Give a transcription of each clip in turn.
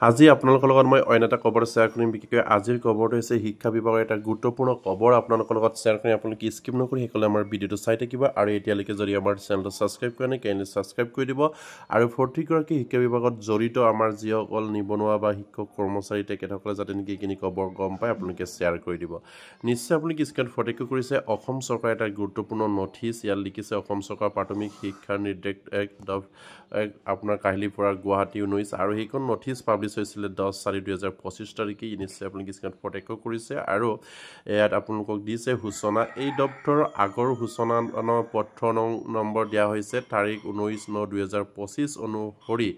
আজি আপোনালোকৰ লগত মই অন্য এটা খবৰ শ্বেয়াৰ কৰিম বিশেষকৈ আজিৰ খবৰটো হৈছে শিক্ষা বিভাগৰ এটা গুৰুত্বপূৰ্ণ খবৰ আপোনালোকৰ লগত শ্বেয়াৰ কৰিম আপোনালোকে স্কিপ নকৰি সকলোৱে আমাৰ ভিডিঅ'টো চাই থাকিব আৰু এতিয়ালৈকে যদি আমাৰ চেনেলটো ছাবস্ক্ৰাইব কৰা নাই কাইণ্ডলি ছাবস্ক্ৰাইব কৰি দিব আৰু 40গৰাকী শিক্ষা বিভাগত জড়িত আমাৰ যিসকল নিবনুৱা বা শিক্ষক কৰ্মচাৰী তেখেতসকলে যাতে নেকি এইখিনি খবৰ গম পায় আপোনালোকে শ্বেয়াৰ কৰি দিব নিশ্চয় আপোনালোকে স্ক্ৰীনত ফটো কৰিছে অসম চৰকাৰে এটা গুৰুত্বপূৰ্ণ নথিছ ইয়াত লিখিছে অসম চৰকাৰ প্ৰাথমিক শিক্ষাৰ নিৰ্দেশ আপোনাৰ কাহিলীৰ পৰা গুৱাহাটী 19 আৰু সেইখন নথিছ পাব্লিছ হৈছিলে 10/4/2025 তাৰিখে নিশ্চয় আপোনালোকে স্ক্ৰীনত ফটো কৰিছে আৰু ইয়াত আপোনালোকক দিছে সূচনা এই দপ্তৰৰ আগৰ সূচনা পত্ৰ নম্বৰ দিয়া হৈছে তাৰিখ 19/9/2025 অনুসৰি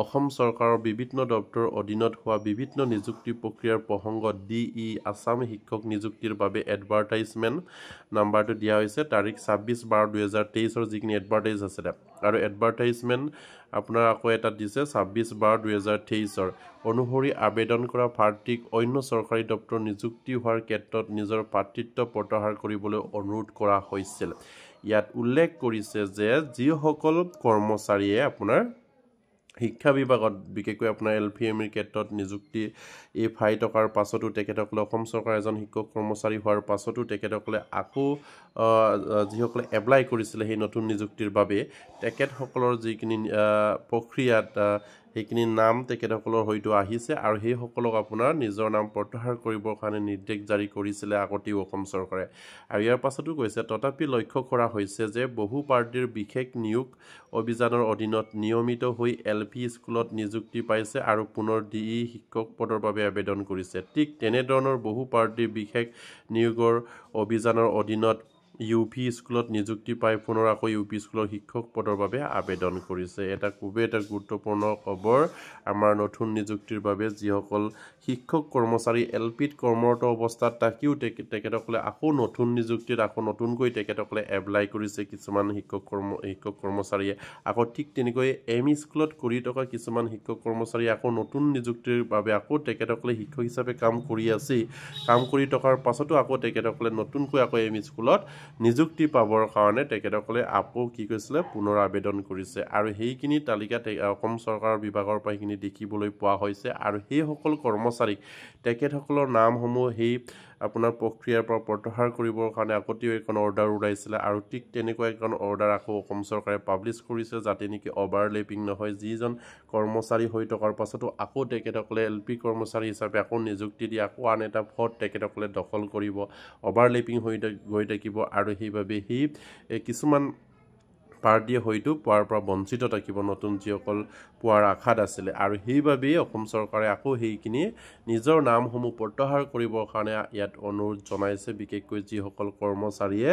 অসম চৰকাৰৰ বিভিন্ন দপ্তৰৰ অধীনত হোৱা বিভিন্ন নিযুক্তি প্ৰক্ৰিয়াৰ প্ৰসংগ DE আসাম শিক্ষক নিযুক্তিৰ বাবে এডভাৰটাইজমেণ্ট নাম্বাৰটো দিয়া হৈছে তাৰিখ 26/12/2023 যিখিনি এডভাৰটাইজ আছিলে আৰু এডভাৰটাইজমেণ্ট আপোনাৰ আকৌ এটা দিছে 26/12/2023 অনুসৰি আবেদন কৰা প্ৰাৰ্থীক অন্য চৰকাৰী দপ্তৰ নিযুক্তি হোৱাৰ ক্ষেত্ৰত নিজৰ প্ৰাৰ্থিত্ব প্ৰত্যাহাৰ কৰিবলৈ অনুৰোধ কৰা হৈছিল ইয়াত উল্লেখ কৰিছে যে যিসকল কৰ্মচাৰীয়ে আপোনাৰ শিক্ষা বিভাগত বিশেষকৈ আপোনাৰ LPMৰ ক্ষেত্ৰত নিযুক্তি এই ফাই টকাৰ পাছতো তেখেতসকলে অসম চৰকাৰ এজন শিক্ষক কৰ্মচাৰী হোৱাৰ পাছতো তেখেতসকলে আকৌ যিসকলে এপ্লাই কৰিছিলে সেই নতুন নিযুক্তিৰ বাবে তেখেতসকলৰ যিখিনি প্ৰক্ৰিয়াত সেইখিনি নাম তেখেতসকলৰ হয়তো আহিছে আৰু সেইসকলক আপোনাৰ নিজৰ নাম প্ৰত্যাহাৰ কৰিবৰ কাৰণে নিৰ্দেশ জাৰি কৰিছিলে আগতেও অসম চৰকাৰে আৰু ইয়াৰ পাছতো কৈছে তথাপি লক্ষ্য কৰা হৈছে যে বহু পাৰ্টিৰ বিশেষ নিয়োগ অভিযানৰ অধীনত নিয়মিত হৈ LP স্কুলত নিযুক্তি পাইছে আৰু পুনৰ DE শিক্ষক পদৰ বাবে আবেদন কৰিছে ঠিক তেনেধৰণৰ বহু পাৰ্টিৰ বিশেষ নিয়োগৰ অভিযানৰ অধীনত UP স্কুলত নিযুক্তি পাই পুনৰ আকৌ UP স্কুলৰ শিক্ষক পদৰ বাবে আবেদন কৰিছে এটা খুবেই এটা গুৰুত্বপূৰ্ণ খবৰ আমাৰ নতুন নিযুক্তিৰ বাবে যিসকল শিক্ষক কৰ্মচাৰী LPত কৰ্মৰত অৱস্থাত থাকিও তেখেতসকলে আকৌ নতুন নিযুক্তিত আকৌ নতুনকৈ তেখেতসকলে এপ্লাই কৰিছে কিছুমান শিক্ষক কৰ্মচাৰীয়ে আকৌ ঠিক তেনেকৈ ME স্কুলত কৰি থকা কিছুমান শিক্ষক কৰ্মচাৰী আকৌ নতুন নিযুক্তিৰ বাবে আকৌ তেখেতসকলে শিক্ষক হিচাপে কাম কৰি আছে কাম কৰি থকাৰ পাছতো আকৌ তেখেতসকলে নতুনকৈ আকৌ ME স্কুলত নিযুক্তি পাবৰ কাৰণে তেখেতসকলে আকৌ কি কৈছিলে পুনৰ আবেদন কৰিছে আৰু সেইখিনি তালিকাত অসম চৰকাৰৰ বিভাগৰ পৰা সেইখিনি দেখিবলৈ পোৱা হৈছে আৰু সেইসকল কৰ্মচাৰীক তেখেতসকলৰ নামসমূহ সেই আপোনাৰ প্ৰক্ৰিয়াৰ পৰা প্ৰত্যাহাৰ কৰিবৰ কাৰণে আগতেও এখন অৰ্ডাৰ ওলাইছিলে আৰু ঠিক তেনেকুৱা এখন অৰ্ডাৰ আকৌ অসম চৰকাৰে পাব্লিছ কৰিছে যাতে নেকি অভাৰলেপিং নহয় যিজন কৰ্মচাৰী হৈ থকাৰ পাছতো আকৌ তেখেতসকলে LP কৰ্মচাৰী হিচাপে আকৌ নিযুক্তি দি আকৌ আন এটা পদ তেখেতসকলে দখল কৰিব অভাৰলেপিং হৈ থাকিব আৰু সেইবাবে সেই কিছুমান পাৰ্টিয়ে হয়তো পোৱাৰ পৰা বঞ্চিত থাকিব নতুন যিসকল পোৱাৰ আশাত আছিলে আৰু সেইবাবেই অসম চৰকাৰে আকৌ সেইখিনি নিজৰ নামসমূহ প্ৰত্যাহাৰ কৰিবৰ কাৰণে ইয়াত অনুৰোধ জনাইছে বিশেষকৈ যিসকল কৰ্মচাৰীয়ে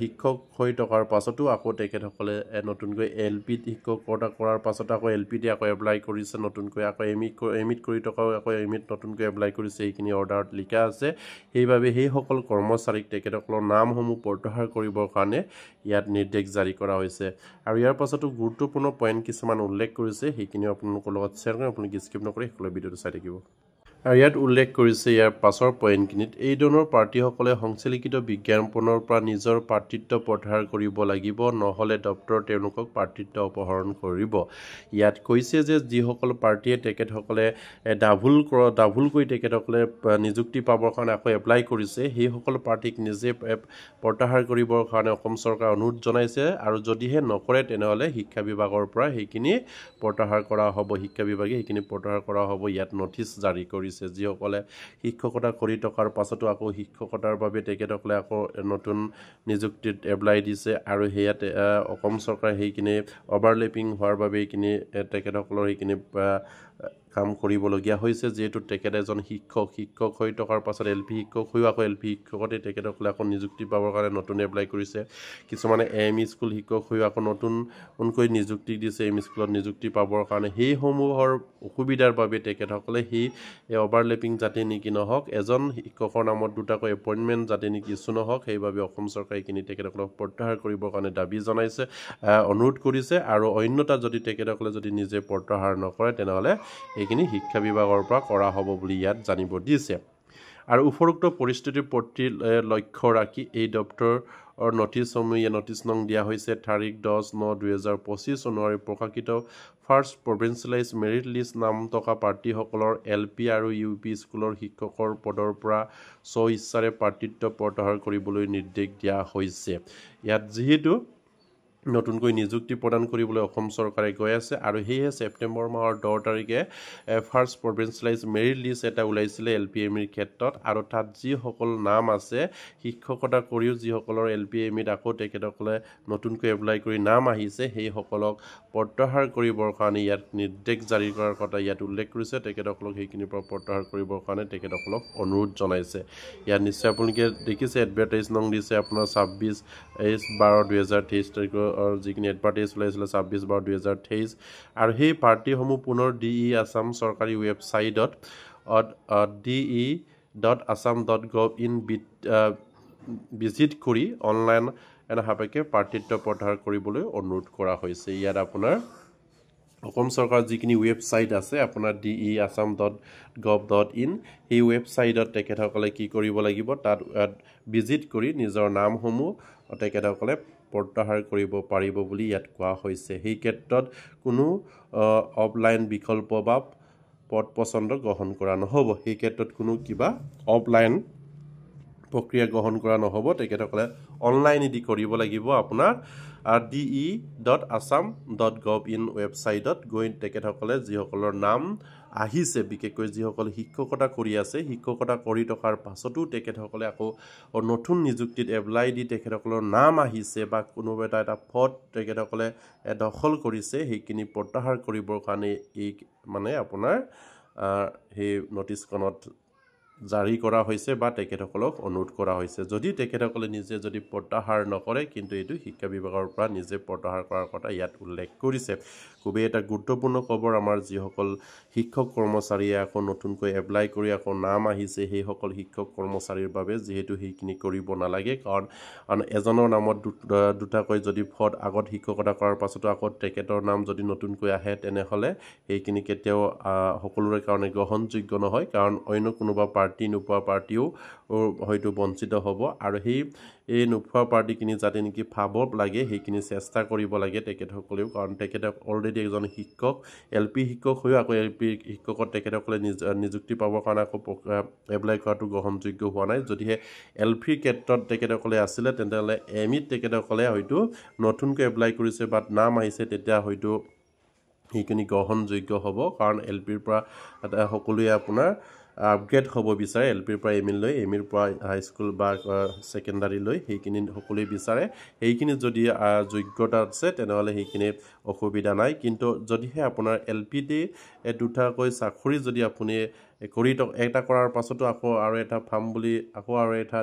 শিক্ষক হৈ থকাৰ পাছতো আকৌ তেখেতসকলে নতুনকৈ LPত শিক্ষক কৰাৰ পাছত আকৌ LPতে আকৌ এপ্লাই কৰিছে নতুনকৈ আকৌ MEত কৰি থকাও আকৌ MEত নতুনকৈ এপ্লাই কৰিছে সেইখিনি অৰ্ডাৰত লিখা আছে সেইবাবে সেইসকল কৰ্মচাৰীক তেখেতসকলৰ নামসমূহ প্ৰত্যাহাৰ কৰিবৰ কাৰণে ইয়াত নিৰ্দেশ জাৰি কৰা হৈছে আৰু ইয়াৰ পাছতো গুৰুত্বপূৰ্ণ পইণ্ট কিছুমান উল্লেখ কৰিছে সেইখিনি আপোনালোকৰ লগত শ্বেয়াৰ কৰিম আপোনালোকে স্কিপ নকৰি সকলো ভিডিঅ'টো চাই থাকিব আৰু ইয়াত উল্লেখ কৰিছে ইয়াৰ পাছৰ পইণ্টখিনিত এই ধৰণৰ প্ৰাৰ্থীসকলে সংশ্লিষ্ট বিজ্ঞাপনৰ পৰা নিজৰ প্ৰাৰ্থিত্ব প্ৰত্যাহাৰ কৰিব লাগিব নহ'লে দপ্তৰ তেওঁলোকক প্ৰাৰ্থিত্ব অপহৰণ কৰিব ইয়াত কৈছে যে যিসকল প্ৰাৰ্থীয়ে তেখেতসকলে ডাবুলকৈ তেখেতসকলে নিযুক্তি পাবৰ কাৰণে আকৌ এপ্লাই কৰিছে সেইসকল প্ৰাৰ্থীক নিজে প্ৰত্যাহাৰ কৰিবৰ কাৰণে অসম চৰকাৰে অনুৰোধ জনাইছে আৰু যদিহে নকৰে তেনেহ'লে শিক্ষা বিভাগৰ পৰা সেইখিনি প্ৰত্যাহাৰ কৰা হ'ব শিক্ষা বিভাগে সেইখিনি প্ৰত্যাহাৰ কৰা হ'ব ইয়াত নথিছ জাৰি কৰিছে যিসকলে শিক্ষকতা কৰি থকাৰ পাছতো আকৌ শিক্ষকতাৰ বাবে তেখেতসকলে আকৌ নতুন নিযুক্তিত এপ্লাই দিছে আৰু সেয়াত অসম চৰকাৰে সেইখিনি অভাৰলেপিং হোৱাৰ বাবে এইখিনি তেখেতসকলৰ সেইখিনি কাম কৰিবলগীয়া হৈছে যিহেতু তেখেত এজন শিক্ষক হৈ থকাৰ পাছত LP শিক্ষক হৈও আকৌ LP শিক্ষকতে তেখেতসকলে আকৌ নিযুক্তি পাবৰ কাৰণে নতুন এপ্লাই কৰিছে কিছুমানে ME স্কুল শিক্ষক হৈও আকৌ নতুনকৈ নিযুক্তি দিছে ME স্কুলত নিযুক্তি পাবৰ কাৰণে সেইসমূহৰ অসুবিধাৰ বাবে তেখেতসকলে সেই অভাৰলেপিং যাতে নেকি নহওক এজন শিক্ষকৰ নামত দুটাকৈ এপইণ্টমেণ্ট যাতে নেকি ইছ্যু নহওক সেইবাবে অসম চৰকাৰে এইখিনি তেখেতসকলক প্ৰত্যাহাৰ কৰিবৰ কাৰণে দাবী জনাইছে অনুৰোধ কৰিছে আৰু অন্যতা যদি তেখেতসকলে যদি নিজে প্ৰত্যাহাৰ নকৰে তেনেহ'লে এইখিনি শিক্ষা বিভাগৰ পৰা কৰা হ'ব বুলি ইয়াত জানিব দিছে আৰু উপৰোক্ত পৰিস্থিতিৰ প্ৰতি লক্ষ্য ৰাখি এই দপ্তৰৰ নথিছসমূহ নথিছ নং দিয়া হৈছে তাৰিখ 10/9/2025 অনুসৰি প্ৰকাশিত ফাৰ্ষ্ট প্ৰভিন্সিয়েলাইজ মেৰিট লিষ্ট নাম থকা প্ৰাৰ্থীসকলৰ LP আৰু UP স্কুলৰ শিক্ষকৰ পদৰ পৰা স্ব ইচ্ছাৰে প্ৰাৰ্থিত্ব প্ৰত্যাহাৰ কৰিবলৈ নিৰ্দেশ দিয়া হৈছে ইয়াত যিহেতু নতুনকৈ নিযুক্তি প্ৰদান কৰিবলৈ অসম চৰকাৰে গৈ আছে আৰু হেয়ে সেপ্টেম্বৰ মাহৰ 10 তাৰিখে ফাৰ্ষ্ট প্ৰভিন্সিয়েলাইজ মেৰিট লিষ্ট এটা ওলাইছিল LPMৰ ক্ষেত্ৰত আৰু তাত যিসকল নাম আছে শিক্ষকতা কৰিও যিসকলৰ LPMত আকৌ তেখেতসকলে নতুনকৈ এপ্লাই কৰি নাম আহিছে সেই সকলক প্ৰত্যাহাৰ কৰিবৰ কাৰণে ইয়াত নিৰ্দেশ জাৰি কৰাৰ কথা ইয়াত উল্লেখ কৰিছে তেখেতসকলক সেইখিনিৰ পৰা প্ৰত্যাহাৰ কৰিবৰ কাৰণে তেখেতসকলক অনুৰোধ জনাইছে ইয়াত নিশ্চয় আপোনালোকে দেখিছে এডভাৰটাইজ নং দিছে আপোনাৰ 26/12/2023 তাৰিখৰ যিখিনি এডভাৰটাইজ ওলাইছিল 26/12/2023 আৰু সেই পাৰ্টিসমূহ পুনৰ DE আসাম চৰকাৰী ৱেবছাইটত de.assam.gov.in ভিজিট কৰি অনলাইন সাপেক্ষে প্ৰাৰ্থিত্ব প্ৰত্যাহাৰ কৰিবলৈ অনুৰোধ কৰা হৈছে ইয়াত আপোনাৰ অসম চৰকাৰ যিখিনি ৱেবছাইট আছে আপোনাৰ de.assam.gov.in সেই ৱেবছাইটত তেখেতসকলে কি কৰিব লাগিব তাত ভিজিট কৰি নিজৰ নামসমূহ তেখেতসকলে প্ৰত্যাহাৰ কৰিব পাৰিব বুলি ইয়াত কোৱা হৈছে সেই ক্ষেত্ৰত কোনো অফলাইন বিকল্প বা পদ পছন্দ গ্ৰহণ কৰা নহব সেই ক্ষেত্ৰত কোনো কিবা অফলাইন প্ৰক্ৰিয়া গ্ৰহণ কৰা নহব তেখেতসকলে অনলাইন এদি কৰিব লাগিব আপোনাৰ de.assam.gov.in ৱেবছাইটত গৈ তেখেতসকলে যিসকলৰ নাম আহিছে বিশেষকৈ যিসকল শিক্ষকতা কৰি আছে শিক্ষকতা কৰি থকাৰ পাছতো তেখেতসকলে আকৌ নতুন নিযুক্তিত এপ্লাই দি তেখেতসকলৰ নাম আহিছে বা কোনোবা এটা পদ তেখেতসকলে দখল কৰিছে সেইখিনি প্ৰত্যাহাৰ কৰিবৰ কাৰণে এই মানে আপোনাৰ সেই নটিছখনত জাৰি কৰা হৈছে বা তেখেতসকলক অনুৰোধ কৰা হৈছে যদি তেখেতসকলে নিজে যদি প্ৰত্যাহাৰ নকৰে কিন্তু এইটো শিক্ষা বিভাগৰ পৰা নিজে প্ৰত্যাহাৰ কৰাৰ কথা ইয়াত উল্লেখ কৰিছে খুবেই এটা গুৰুত্বপূৰ্ণ খবৰ আমাৰ যিসকল শিক্ষক কৰ্মচাৰীয়ে আকৌ নতুনকৈ এপ্লাই কৰি আকৌ নাম আহিছে সেই সকল শিক্ষক কৰ্মচাৰীৰ বাবে যেহেতু সেইখিনি কৰিব নালাগে কাৰণ এজনৰ নামত দুটাকৈ যদি পদ আগত শিক্ষকতা কৰাৰ পাছতো আকৌ তেখেতৰ নাম যদি নতুনকৈ আহে তেনেহলে সেইখিনি কেতিয়াও সকলোৰে কাৰণে গ্ৰহণযোগ্য নহয় কাৰণ অন্য কোনোবা পাৰ্টি নোপোৱা পাৰ্টিও হয়তো বঞ্চিত হ'ব আৰু এই নোপোৱা পাৰ্টিখিনি যাতে নেকি পাব লাগে সেইখিনি চেষ্টা কৰিব লাগে তেখেতসকলেও কাৰণ তেখেতক অলৰেডি এজন শিক্ষক LP শিক্ষক হৈ আকৌ LP শিক্ষকত তেখেতসকলে নিযুক্তি পাবৰ কাৰণে আকৌ এপ্লাই কৰাটো গ্ৰহণযোগ্য হোৱা নাই যদিহে LP ক্ষেত্ৰত তেখেতসকলে আছিলে তেন্তেহ'লে MEত তেখেতসকলে হয়তো নতুনকৈ এপ্লাই কৰিছে বা নাম আহিছে তেতিয়া হয়তো সেইখিনি গ্ৰহণযোগ্য হ'ব কাৰণ LPৰ পৰা সকলোৱে আপোনাৰ আপগ্ৰেড হ'ব বিচাৰে LPৰ পৰা ME লৈ MEৰ পৰা হাইস্কুল বা সেকেন্ডাৰী লৈ সেইখিনি সকলোৱে বিচাৰে সেইখিনি যদি যোগ্যতা আছে তেনেহলে সেইখিনি অসুবিধা নাই কিন্তু যদিহে আপোনাৰ LPতে দুটাকৈ চাকৰি যদি আপুনি কৰি এটা কৰাৰ পাছতো আকৌ আৰু এটা ফাৰ্ম বুলি আকৌ আৰু এটা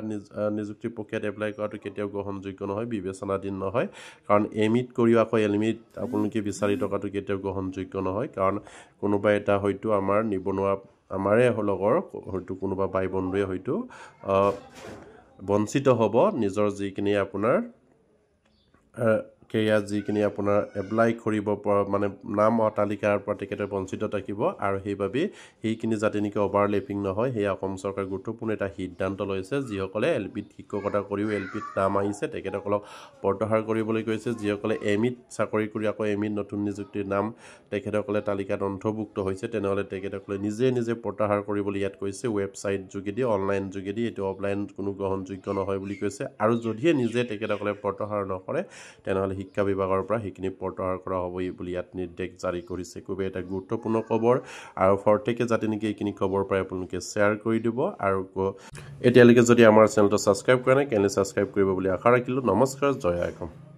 নিযুক্তি প্ৰক্ৰিয়াত এপ্লাই কৰাটো কেতিয়াও গ্ৰহণযোগ্য নহয় বিবেচনাধীন নহয় কাৰণ MEত কৰিও আকৌ LMEত আপোনালোকে বিচাৰি টকাটো কেতিয়াও গ্ৰহণযোগ্য নহয় কাৰণ কোনোবা এটা হয়তো আমাৰ নিবনুৱা আমাৰে লগৰ হয়তো কোনোবা বাই বন্ধুৱে হয়তো বঞ্চিত হ'ব নিজৰ যিখিনি আপোনাৰ কেৰিয়াৰ যিখিনি আপোনাৰ এপ্লাই কৰিব মানে নাম তালিকাৰ পৰা তেখেতে বঞ্চিত থাকিব আৰু সেইবাবে সেইখিনি যাতে নেকি অভাৰলেপিং নহয় সেই অসম চৰকাৰ গুৰুত্বপূৰ্ণ এটা সিদ্ধান্ত লৈছে যিসকলে LPত শিক্ষকতা কৰিও LPত নাম আহিছে তেখেতসকলক প্ৰত্যাহাৰ কৰিবলৈ কৈছে যিসকলে MEত চাকৰি কৰি আকৌ MEত নতুন নিযুক্তিৰ নাম তেখেতসকলে তালিকাত অন্তৰ্ভুক্ত হৈছে তেনেহলে তেখেতসকলে নিজে প্ৰত্যাহাৰ কৰিবলৈ ইয়াত কৈছে ৱেবছাইট যোগেদি অনলাইন যোগেদি এটো অফলাইন কোনো গ্ৰহণযোগ্য নহয় বুলি কৈছে আৰু যদিহে নিজে তেখেতসকলে প্ৰত্যাহাৰ নকৰে তেনেহলে শিক্ষা বিভাগৰ পৰা সেইখিনি প্ৰত্যাহাৰ কৰা হ'ব বুলি ইয়াত নিৰ্দেশ জাৰি কৰিছে খুবেই এটা গুৰুত্বপূৰ্ণ খবৰ আৰু ফৰটেকে যাতে নেকি এইখিনি খবৰ পাই আপোনালোকে শ্বেয়াৰ কৰি দিব আৰু এতিয়ালৈকে যদি আমাৰ চেনেলটো ছাবস্ক্ৰাইব কৰা নাই কেনে ছাবস্ক্ৰাইব কৰিব বুলি আশা ৰাখিলোঁ নমস্কাৰ জয় আইকম